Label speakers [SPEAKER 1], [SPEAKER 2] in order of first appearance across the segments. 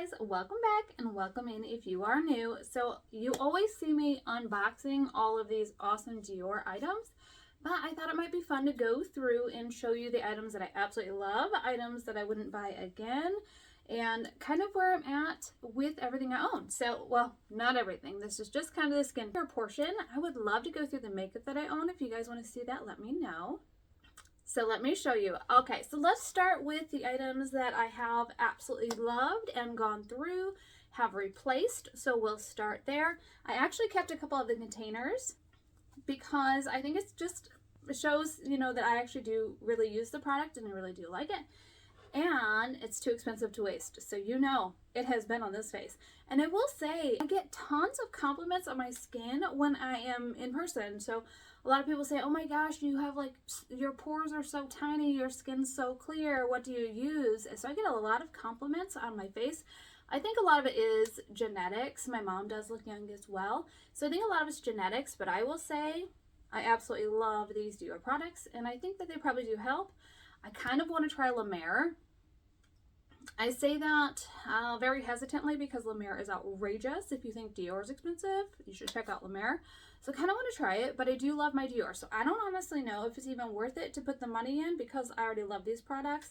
[SPEAKER 1] guys, welcome back and welcome in if you are new. So you always see me unboxing all of these awesome Dior items, but I thought it might be fun to go through and show you the items that I absolutely love, items that I wouldn't buy again, and kind of where I'm at with everything I own. So, well, not everything. This is just kind of the skincare portion. I would love to go through the makeup that I own. If you guys want to see that, let me know. So let me show you. Okay, so let's start with the items that I have absolutely loved and gone through, have replaced. So we'll start there. I actually kept a couple of the containers because I think it shows, that I actually do really use the product and I really do like it. And it's too expensive to waste. So it has been on this face. And I will say, I get tons of compliments on my skin when I am in person. So a lot of people say, oh my gosh, you have your pores are so tiny, your skin's so clear, what do you use? So I get a lot of compliments on my face. I think a lot of it is genetics. My mom does look young as well. So I think a lot of it's genetics, but I will say I absolutely love these Dior products and I think that they probably do help. I kind of want to try La Mer. I say that very hesitantly because La Mer is outrageous. If you think Dior is expensive, you should check out La Mer. So I kind of want to try it, but I do love my Dior. So I don't honestly know if it's even worth it to put the money in because I already love these products.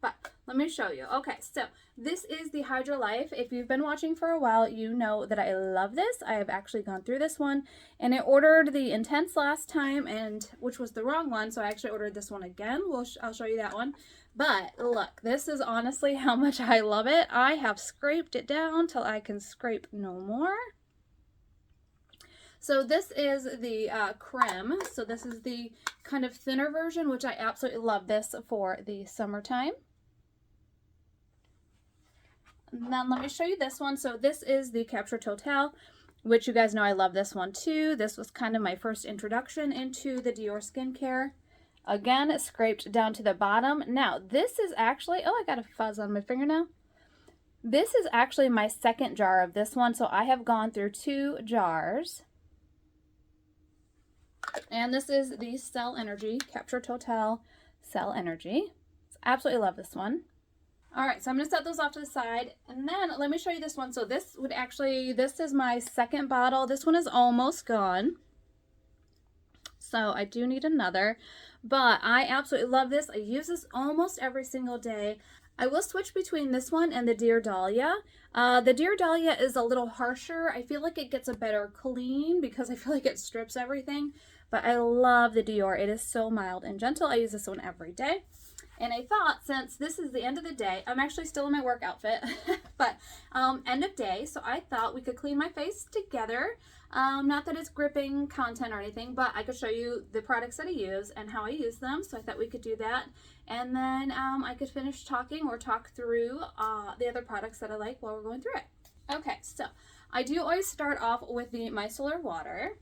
[SPEAKER 1] But let me show you. Okay, so this is the Hydralife. If you've been watching for a while, you know that I love this. I have actually gone through this one, and I ordered the Intense last time, which was the wrong one, so I actually ordered this one again. I'll show you that one. But look, this is honestly how much I love it. I have scraped it down till I can scrape no more. So this is the creme. So this is the kind of thinner version, which I absolutely love this for the summertime. And then let me show you this one. So this is the Capture Total, which you guys know I love this one too. This was kind of my first introduction into the Dior skincare. Again, scraped down to the bottom. Now, this is actually, oh, I got a fuzz on my finger now. This is actually my second jar of this one. So I have gone through 2 jars. And this is the Cell Energy, Capture Total Cell Energy. Absolutely love this one. All right, so I'm gonna set those off to the side. And then let me show you this one. So this is my second bottle. This one is almost gone. So I do need another, but I absolutely love this. I use this almost every single day. I will switch between this one and the Dear Dahlia. The Dear Dahlia is a little harsher. I feel like it gets a better clean because I feel like it strips everything. But I love the Dior. It is so mild and gentle. I use this one every day. And I thought, since this is the end of the day, I'm actually still in my work outfit, but end of day, so I thought we could clean my face together. Not that it's gripping content or anything, but I could show you the products that I use and how I use them, so I thought we could do that. And then I could finish talking or talk through the other products that I like while we're going through it. Okay, so I do always start off with the micellar water.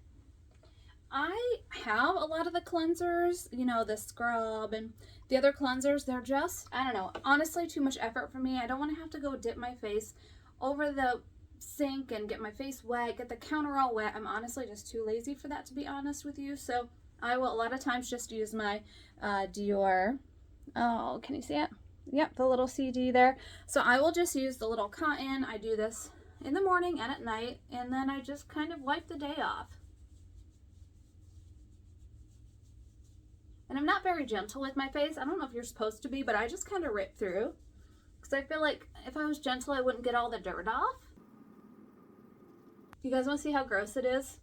[SPEAKER 1] I have a lot of the cleansers, the scrub and the other cleansers. They're just, I don't know, honestly too much effort for me. I don't want to have to go dip my face over the sink and get my face wet, get the counter all wet. I'm honestly just too lazy for that, to be honest with you. So I will a lot of times just use my Dior, oh, can you see it? Yep, the little CD there. So I will just use the little cotton. I do this in the morning and at night, and then I just kind of wipe the day off. And I'm not very gentle with my face. I don't know if you're supposed to be, but I just kind of rip through. Because I feel like if I was gentle, I wouldn't get all the dirt off. You guys want to see how gross it is?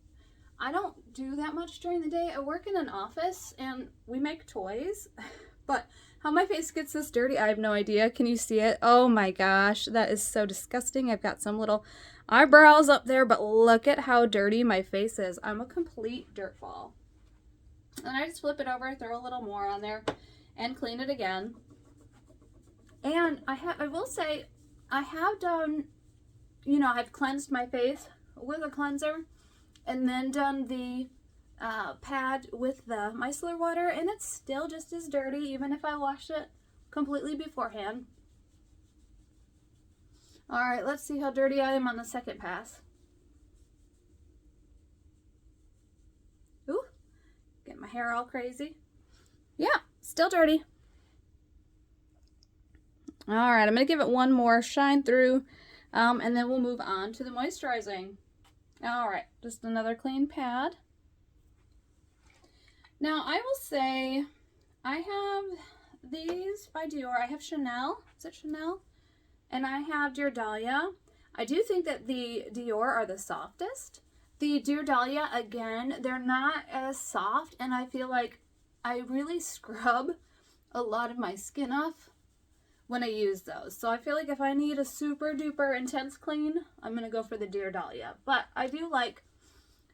[SPEAKER 1] I don't do that much during the day. I work in an office and we make toys. But how my face gets this dirty, I have no idea. Can you see it? Oh my gosh, that is so disgusting. I've got some little eyebrows up there, but look at how dirty my face is. I'm a complete dirtball. And I just flip it over, throw a little more on there, and clean it again. And I will say, I have done, I've cleansed my face with a cleanser, and then done the pad with the micellar water, and it's still just as dirty, even if I wash it completely beforehand. All right, let's see how dirty I am on the second pass. Ooh. Get my hair all crazy. Yeah, still dirty. All right, I'm going to give it one more shine through And then we'll move on to the moisturizing. All right, just another clean pad. Now, I will say I have these by Dior. I have Chanel. Is it Chanel? And I have Dear Dahlia. I do think that the Dior are the softest. The Dear Dahlia, again, they're not as soft, and I feel like I really scrub a lot of my skin off when I use those. So I feel like if I need a super duper intense clean, I'm going to go for the Dear Dahlia. But I do like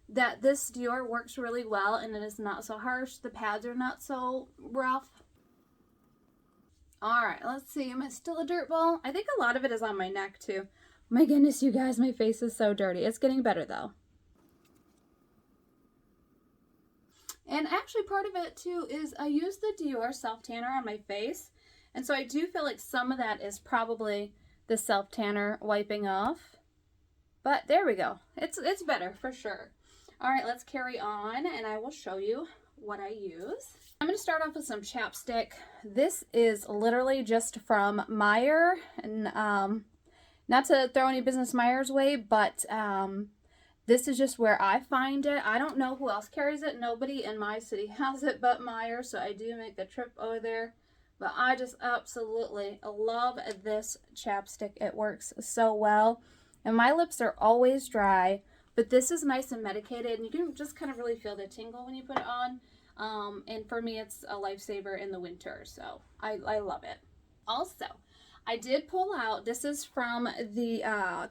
[SPEAKER 1] that this Dior works really well, and it is not so harsh. The pads are not so rough. All right, let's see. Am I still a dirt ball? I think a lot of it is on my neck too. My goodness, you guys, my face is so dirty. It's getting better though. And actually part of it too is I use the Dior self tanner on my face. And so I do feel like some of that is probably the self tanner wiping off. But there we go. It's better for sure. All right, let's carry on and I will show you what I use. I'm going to start off with some chapstick. This is literally just from Meijer, and not to throw any business Meijer's way, but this is just where I find it. I don't know who else carries it. Nobody in my city has it but Meijer, so I do make the trip over there. But I just absolutely love this chapstick. It works so well. And my lips are always dry, but this is nice and medicated, and you can just kind of really feel the tingle when you put it on. And for me, it's a lifesaver in the winter, so I love it. Also, I did pull out, this is from the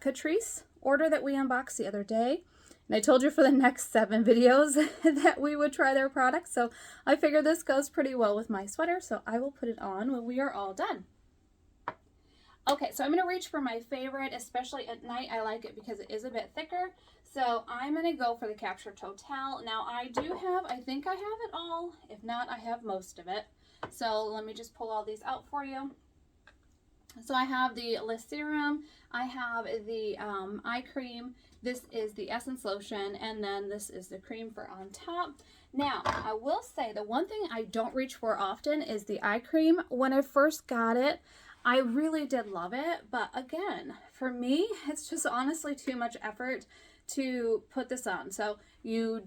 [SPEAKER 1] Catrice order that we unboxed the other day. And I told you for the next 7 videos that we would try their products. So I figured this goes pretty well with my sweater. So I will put it on when we are all done. Okay, so I'm going to reach for my favorite, especially at night. I like it because it is a bit thicker. So I'm going to go for the Capture Total. Now I think I have it all. If not, I have most of it. So let me just pull all these out for you. So I have the lip serum, I have the eye cream, this is the essence lotion, and then this is the cream for on top. Now, I will say the one thing I don't reach for often is the eye cream. When I first got it, I really did love it, but again, for me, it's just honestly too much effort to put this on. So you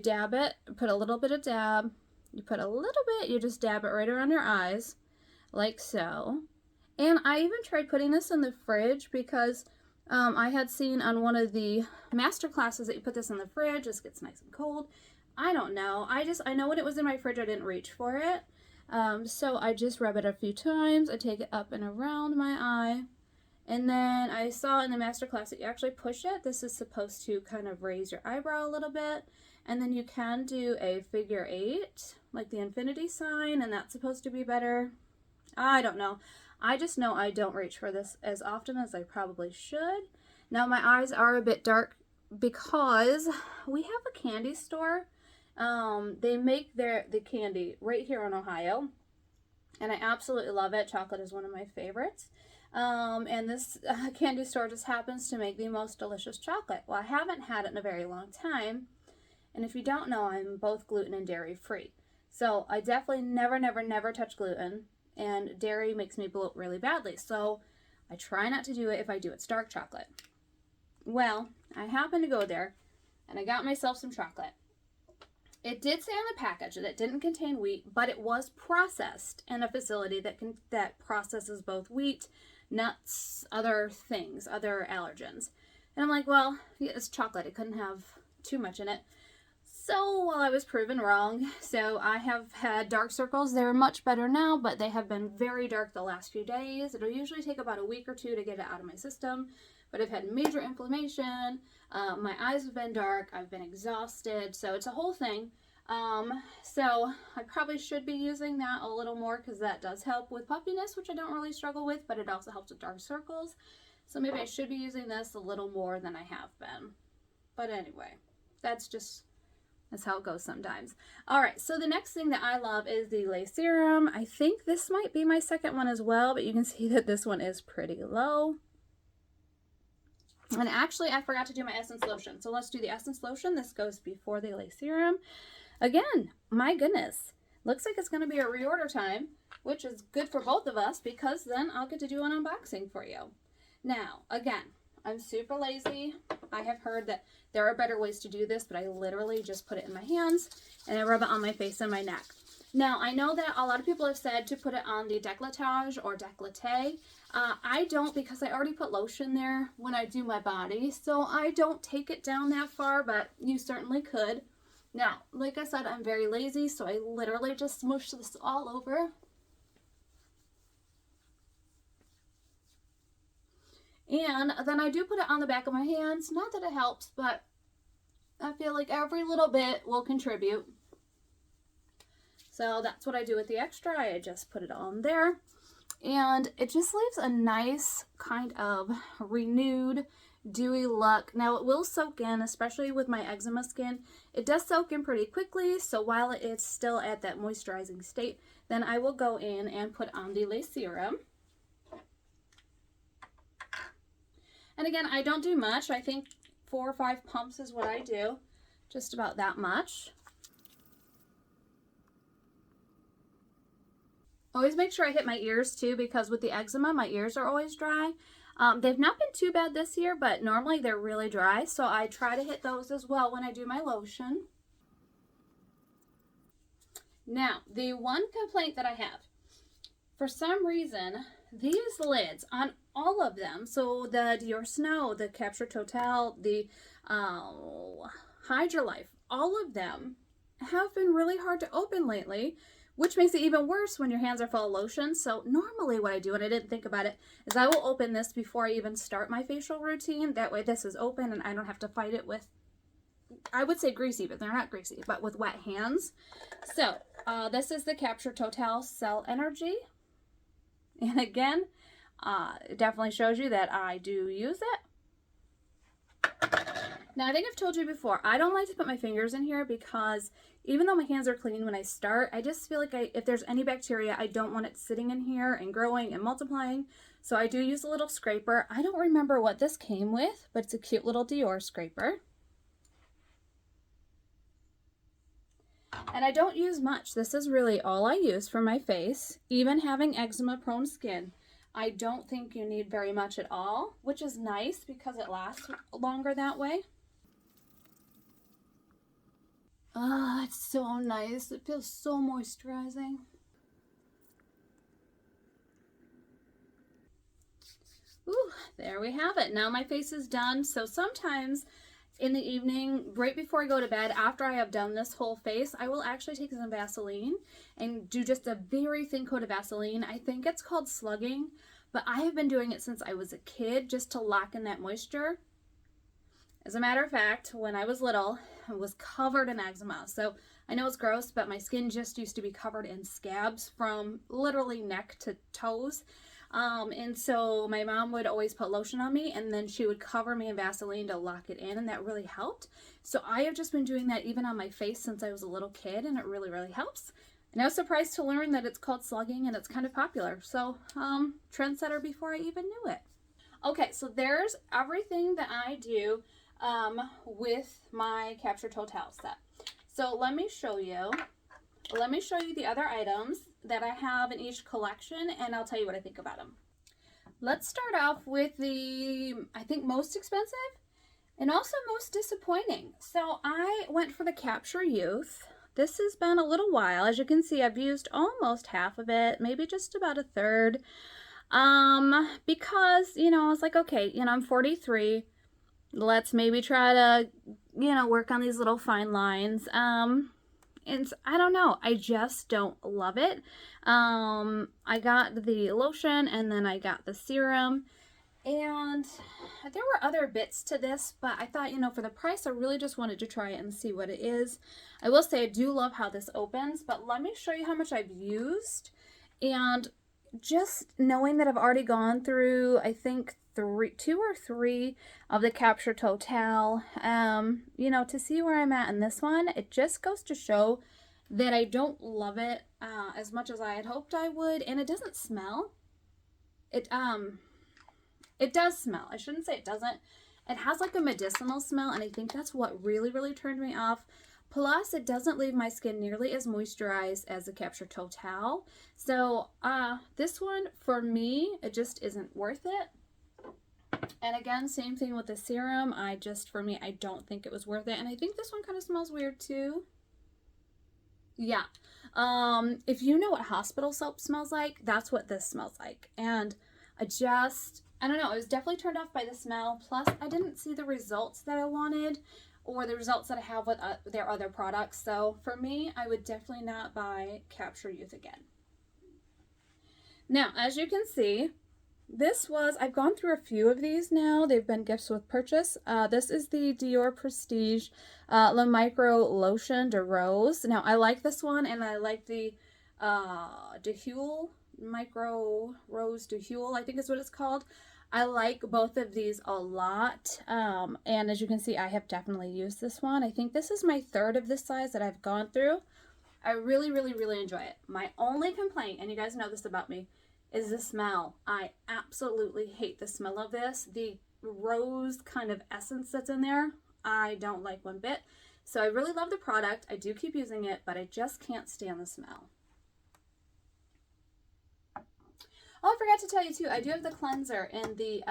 [SPEAKER 1] dab it, put a little bit of dab, you put a little bit, you just dab it right around your eyes, like so. And I even tried putting this in the fridge because I had seen on one of the master classes that you put this in the fridge, this gets nice and cold. I don't know. I know when it was in my fridge, I didn't reach for it. So I just rub it a few times. I take it up and around my eye. And then I saw in the master class that you actually push it. This is supposed to kind of raise your eyebrow a little bit. And then you can do a figure 8, like the infinity sign, and that's supposed to be better. I don't know. I just know I don't reach for this as often as I probably should. Now my eyes are a bit dark because we have a candy store. They make the candy right here in Ohio, and I absolutely love it. Chocolate is one of my favorites. And this candy store just happens to make the most delicious chocolate. Well, I haven't had it in a very long time, and if you don't know, I'm both gluten and dairy free. So I definitely never touch gluten. And dairy makes me bloat really badly, so I try not to do it. If I do, it's dark chocolate. Well, I happened to go there, and I got myself some chocolate. It did say on the package that it didn't contain wheat, but it was processed in a facility that processes both wheat, nuts, other things, other allergens. And I'm like, well, yeah, it's chocolate. It couldn't have too much in it. So, well, I was proven wrong. So I have had dark circles. They're much better now, but they have been very dark the last few days. It'll usually take about a week or 2 to get it out of my system, but I've had major inflammation. My eyes have been dark. I've been exhausted. So it's a whole thing. So I probably should be using that a little more because that does help with puffiness, which I don't really struggle with, but it also helps with dark circles. So maybe I should be using this a little more than I have been. But anyway, that's how it goes sometimes. All right, so the next thing that I love is the Lay Serum. I think this might be my second one as well, but you can see that this one is pretty low. And actually, I forgot to do my Essence Lotion. So let's do the Essence Lotion. This goes before the Lay Serum. Again, my goodness. Looks like it's going to be a reorder time, which is good for both of us because then I'll get to do an unboxing for you. Now, again, I'm super lazy. I have heard that there are better ways to do this, but I literally just put it in my hands and I rub it on my face and my neck. Now, I know that a lot of people have said to put it on the décolletage or décolleté. I don't, because I already put lotion there when I do my body, so I don't take it down that far, but you certainly could. Now, like I said, I'm very lazy, so I literally just smush this all over. And then I do put it on the back of my hands. Not that it helps, but I feel like every little bit will contribute. So that's what I do with the extra. I just put it on there. And it just leaves a nice kind of renewed, dewy look. Now it will soak in, especially with my eczema skin. It does soak in pretty quickly. So while it's still at that moisturizing state, then I will go in and put on the lace serum. And again, I don't do much. I think 4 or 5 pumps is what I do. Just about that much. Always make sure I hit my ears too, because with the eczema, my ears are always dry. They've not been too bad this year, but normally they're really dry. So I try to hit those as well when I do my lotion. Now, the one complaint that I have, for some reason, these lids on all of them, so the Dior Snow, the Capture Total, the Hydralife, all of them have been really hard to open lately, which makes it even worse when your hands are full of lotion. So normally what I do, and I didn't think about it, is I will open this before I even start my facial routine. That way this is open and I don't have to fight it with, I would say greasy, but they're not greasy, but with wet hands. So this is the Capture Total Cell Energy. And again, it definitely shows you that I do use it. Now, I think I've told you before, I don't like to put my fingers in here because even though my hands are clean when I start, I just feel like if there's any bacteria, I don't want it sitting in here and growing and multiplying. So I do use a little scraper. I don't remember what this came with, but it's a cute little Dior scraper. And I don't use much. This is really all I use for my face. Even having eczema prone skin, I don't think you need very much at all, which is nice because it lasts longer that way. Oh, it's so nice. It feels so moisturizing. Ooh, there we have it. Now my face is done. So sometimes in the evening, right before I go to bed, after I have done this whole face, I will actually take some Vaseline and do just a very thin coat of Vaseline. I think it's called slugging, but I have been doing it since I was a kid just to lock in that moisture. As a matter of fact, when I was little, I was covered in eczema. So I know it's gross, but my skin just used to be covered in scabs from literally neck to toes. And so my mom would always put lotion on me and then she would cover me in Vaseline to lock it in, and that really helped. So I have just been doing that even on my face since I was a little kid, and it really, really helps. And I was surprised to learn that it's called slugging and it's kind of popular. So trendsetter before I even knew it. Okay, so there's everything that I do with my Capture Total set. So let me show you the other items that I have in each collection, and I'll tell you what I think about them. Let's start off with the, I think, most expensive and also most disappointing. So I went for the Capture Youth. This has been a little while. As you can see, I've used almost half of it, maybe just about a third. Because, I was like, okay, I'm 43. Let's maybe try to, work on these little fine lines. And I don't know, I just don't love it. I got the lotion and then I got the serum, and there were other bits to this, but I thought, for the price, I really just wanted to try it and see what it is. I will say I do love how this opens, but let me show you how much I've used. And just knowing that I've already gone through, I think, 2 or 3 of the Capture Total, to see where I'm at in this one, it just goes to show that I don't love it as much as I had hoped I would. And it doesn't smell. It does smell. I shouldn't say it doesn't. It has like a medicinal smell, and I think that's what really, really turned me off. Plus, it doesn't leave my skin nearly as moisturized as the Capture Total. So this one, for me, it just isn't worth it. And again, same thing with the serum. For me, I don't think it was worth it. And I think this one kind of smells weird too. Yeah. If you know what hospital soap smells like, that's what this smells like. And I don't know, I was definitely turned off by the smell. Plus, I didn't see the results that I wanted or the results that I have with their other products. So for me, I would definitely not buy Capture Youth again. Now, as you can see, I've gone through a few of these now. They've been gifts with purchase. This is the Dior Prestige Le Micro Lotion de Rose. Now, I like this one, and I like the de Huile, Micro Rose de Huile, I think is what it's called. I like both of these a lot. And as you can see, I have definitely used this one. I think this is my third of this size that I've gone through. I really, really, really enjoy it. My only complaint, and you guys know this about me, is the smell. I absolutely hate the smell of this. The rose kind of essence that's in there, I don't like one bit. So I really love the product. I do keep using it, but I just can't stand the smell. Oh, I forgot to tell you too, I do have the cleanser in the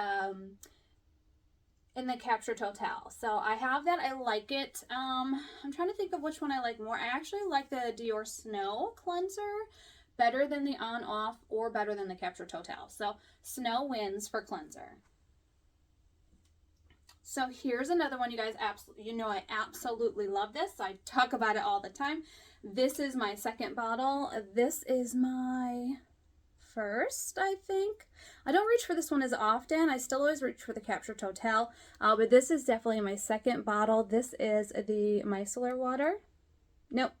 [SPEAKER 1] Capture Total. So I have that. I like it. I'm trying to think of which one I like more. I actually like the Dior Snow cleanser better than the On Off or better than the Capture Total. So Snow wins for cleanser. So here's another one, you guys. I absolutely love this. I talk about it all the time. This is my second bottle. This is my first, I think. I don't reach for this one as often. I still always reach for the Capture Total, but this is definitely my second bottle. This is the micellar water. Nope.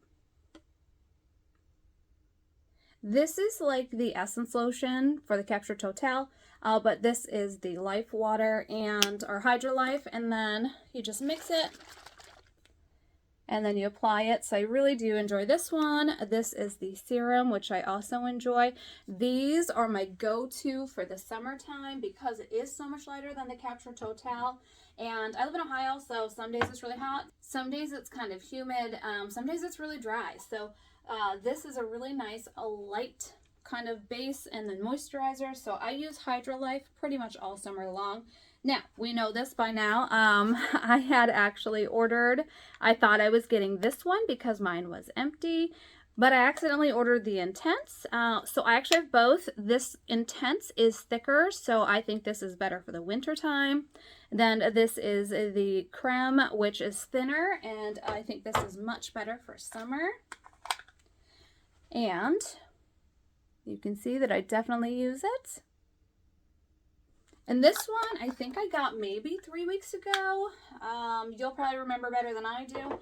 [SPEAKER 1] This is like the essence lotion for the Capture Total, but this is the Life Water or Hydralife, and then you just mix it and then you apply it. So I really do enjoy this one. This is the serum, which I also enjoy. These are my go-to for the summertime because it is so much lighter than the Capture Total. And I live in Ohio, so some days it's really hot, some days it's kind of humid, some days it's really dry. So this is a really nice, light kind of base and then moisturizer. So I use Hydralife pretty much all summer long. Now, we know this by now. I had actually ordered, I thought I was getting this one because mine was empty, but I accidentally ordered the Intense. So I actually have both. This Intense is thicker, so I think this is better for the winter time. Then this is the Creme, which is thinner, and I think this is much better for summer. And you can see that I definitely use it. And this one, I think I got maybe 3 weeks ago. You'll probably remember better than I do.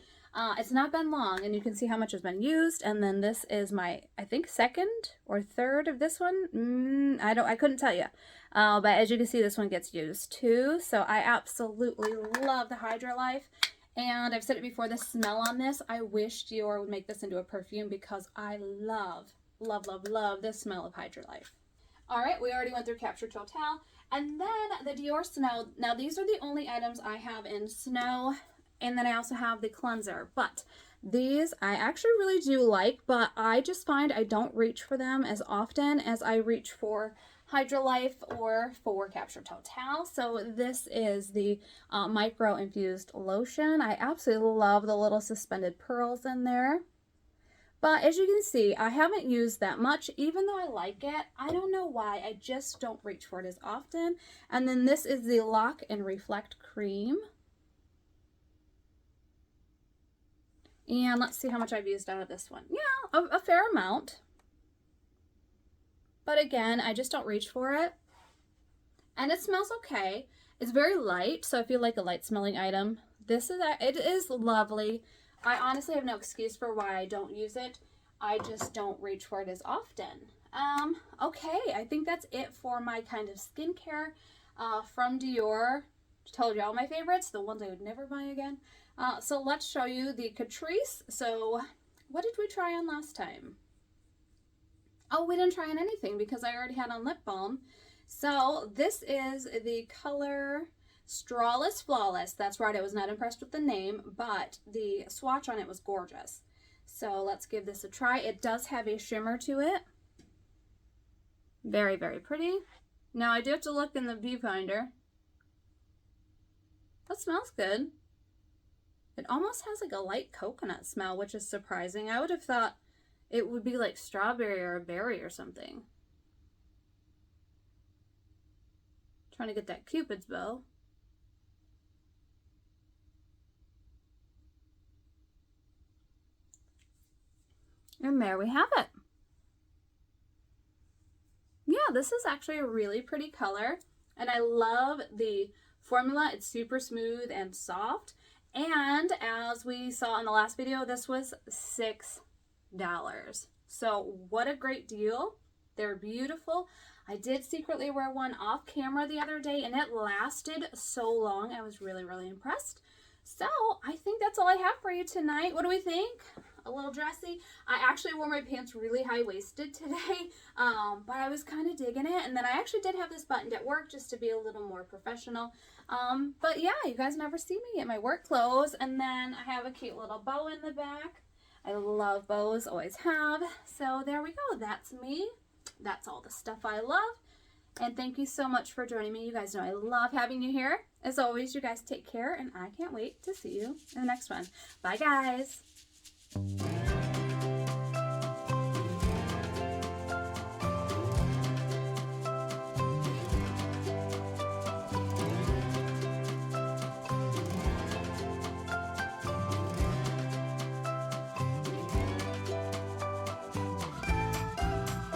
[SPEAKER 1] It's not been long, and you can see how much has been used. And then this is my, I think, second or third of this one. I couldn't tell you. But as you can see, this one gets used too. So I absolutely love the Hydralife. And I've said it before, the smell on this, I wish Dior would make this into a perfume because I love, love, love, love the smell of Hydralife. All right, we already went through Capture Total. And then the Dior Snow. Now, these are the only items I have in Snow. And then I also have the cleanser. But these I actually really do like, but I just find I don't reach for them as often as I reach for Hydralife or for Capture Total. So this is the micro infused lotion. I absolutely love the little suspended pearls in there. But as you can see, I haven't used that much. Even though I like it, I don't know why. I just don't reach for it as often. And then this is the Lock and Reflect Cream. And let's see how much I've used out of this one. Yeah, a fair amount. But again, I just don't reach for it. And it smells okay. It's very light, so if you like a light smelling item, it is lovely. I honestly have no excuse for why I don't use it. I just don't reach for it as often. Okay, I think that's it for my kind of skincare from Dior. Told you all my favorites, the ones I would never buy again. So let's show you the Catrice. So what did we try on last time? Oh, we didn't try on anything because I already had on lip balm. So this is the color Strawless Flawless. That's right, I was not impressed with the name, but the swatch on it was gorgeous. So let's give this a try. It does have a shimmer to it. Very, very pretty. Now I do have to look in the viewfinder. That smells good. It almost has like a light coconut smell, which is surprising. I would have thought it would be like strawberry or a berry or something. Trying to get that Cupid's bow. And there we have it. Yeah, this is actually a really pretty color, and I love the formula. It's super smooth and soft, and as we saw in the last video, this was $6. So what a great deal. They're beautiful. I did secretly wear one off camera the other day, and it lasted so long. I was really, really impressed. So I think that's all I have for you tonight. What do we think? A little dressy. I actually wore my pants really high-waisted today, but I was kind of digging it. And then I actually did have this buttoned at work just to be a little more professional. But yeah, you guys never see me in my work clothes. And then I have a cute little bow in the back. I love bows, always have. So there we go. That's me. That's all the stuff I love. And thank you so much for joining me. You guys know I love having you here. As always, you guys take care, and I can't wait to see you in the next one. Bye, guys.